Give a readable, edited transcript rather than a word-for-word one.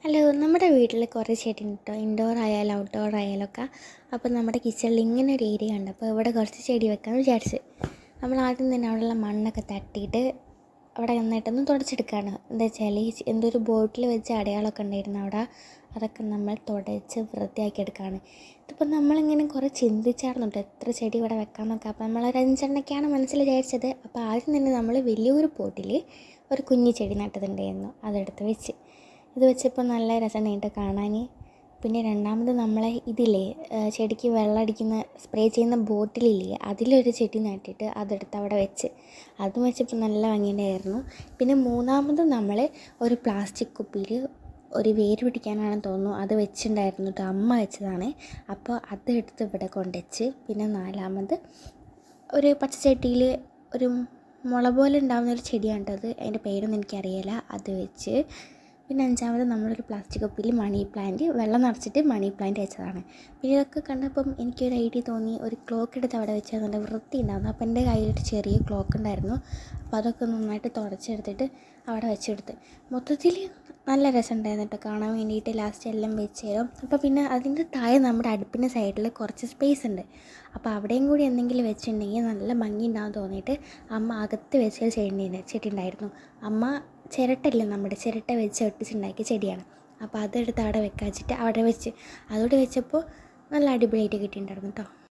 Hello, നമ്മുടെ വീട്ടിൽ കുറേ ചെടി ഉണ്ട് കേട്ടോ. ഇൻഡോർ ആയാലും ഔട്ട്ഡോർ ആയാലും ഒക്കെ. അപ്പോൾ നമ്മുടെ കിച്ചണിൽ ഇങ്ങനെ ഒരു ഏരിയ ഉണ്ട്. അപ്പോൾ ഇവിടെ കുറച്ച് ചെടി വെക്കാമെന്ന് വിചാരിച്ച് നമ്മൾ ആദ്യം തന്നെ അവിടെയുള്ള മണ്ണൊക്കെ തട്ടിയിട്ട് അവിടെ നന്നായിട്ടൊന്ന് തുടച്ചെടുക്കുകയാണ്. എന്താ വെച്ചാൽ എന്തോ ഒരു ബോട്ടിൽ വെച്ച് അടയാളമൊക്കെ ഉണ്ടായിരുന്നു അവിടെ. അതൊക്കെ നമ്മൾ തുടച്ച് വൃത്തിയാക്കി എടുക്കുകയാണ്. ഇതിപ്പോൾ നമ്മളിങ്ങനെ കുറേ ചിന്തിച്ചായിരുന്നു കേട്ടോ, എത്ര ചെടി ഇവിടെ വെക്കാമെന്നൊക്കെ. അപ്പോൾ നമ്മളൊരു 5 മനസ്സിൽ വിചാരിച്ചത്. അപ്പോൾ ആദ്യം തന്നെ നമ്മൾ വലിയൊരു പോട്ടിൽ ഒരു കുഞ്ഞു ചെടി നട്ടതുണ്ടായിരുന്നു, അതെടുത്ത് വെച്ച്. ഇത് വെച്ചപ്പോൾ നല്ല രസമുണ്ടായിട്ട് കാണാൻ. പിന്നെ രണ്ടാമത് നമ്മളെ ഇതില്ലേ, ചെടിക്ക് വെള്ളം അടിക്കുന്ന സ്പ്രേ ചെയ്യുന്ന ബോട്ടിലില്ലേ, അതിലൊരു ചെടി നട്ടിട്ട് അതെടുത്ത് അവിടെ വെച്ച് അതും വെച്ചപ്പോൾ നല്ല ഭംഗിയുണ്ടായിരുന്നു. പിന്നെ മൂന്നാമത് നമ്മൾ ഒരു പ്ലാസ്റ്റിക് കുപ്പിയിൽ ഒരു വേര് പിടിക്കാനാണെന്ന് തോന്നുന്നു അത് വെച്ചിട്ടുണ്ടായിരുന്നു കേട്ടോ, അമ്മ വെച്ചതാണ്. അപ്പോൾ അതെടുത്ത് ഇവിടെ കൊണ്ടുവച്ച്. പിന്നെ നാലാമത് ഒരു പച്ചച്ചട്ടിയിൽ ഒരു മുള പോലെ ഉണ്ടാകുന്ന ഒരു ചെടിയാണ് കേട്ടോ, അത് അതിൻ്റെ പേരൊന്നും എനിക്കറിയില്ല, അത് വെച്ച്. പിന്നെ അഞ്ചാമത് നമ്മളൊരു പ്ലാസ്റ്റിക് കുപ്പിയിൽ മണി പ്ലാന്റ് വെള്ളം നിറച്ചിട്ട് മണി പ്ലാന്റ് വെച്ചതാണ്. പിന്നെ ഇതൊക്കെ കണ്ടപ്പം എനിക്കൊരു ഐഡിയ തോന്നി, ഒരു ക്ലോക്ക് എടുത്ത് അവിടെ വെച്ചാൽ നല്ല വൃത്തി ഉണ്ടായിരുന്നു. അപ്പോൾ എൻ്റെ കയ്യിലൊരു ചെറിയ ക്ലോക്ക് ഉണ്ടായിരുന്നു. അപ്പോൾ അതൊക്കെ നന്നായിട്ട് തുടച്ചെടുത്തിട്ട് അവിടെ വെച്ചെടുത്ത്. മൊത്തത്തിൽ നല്ല രസമുണ്ടായിരുന്നു കേട്ടോ കാണാൻ വേണ്ടിയിട്ട്. ലാസ്റ്റ് എല്ലാം വെച്ച് തരും. അപ്പോൾ പിന്നെ അതിൻ്റെ താഴെ നമ്മുടെ അടുപ്പിൻ്റെ സൈഡിൽ കുറച്ച് സ്പേസ് ഉണ്ട്. അപ്പോൾ അവിടെയും കൂടി എന്തെങ്കിലും വെച്ചിട്ടുണ്ടെങ്കിൽ നല്ല ഭംഗി ഉണ്ടാകും തോന്നിയിട്ട് അമ്മ അകത്ത് വെച്ച് ചെടി ഉണ്ടായിരുന്നു. അമ്മ ചിരട്ടയില്ലേ, നമ്മുടെ ചിരട്ട വെച്ച് ഒട്ടിച്ചുണ്ടാക്കിയ ചെടിയാണ്. അപ്പോൾ അതെടുത്ത് അവിടെ വെക്കാച്ചിട്ട് അവിടെ വെച്ച് അതോടെ വെച്ചപ്പോൾ നല്ല അടിപൊളിയായിട്ട് കിട്ടിയിട്ടുണ്ടായിരുന്നു കേട്ടോ.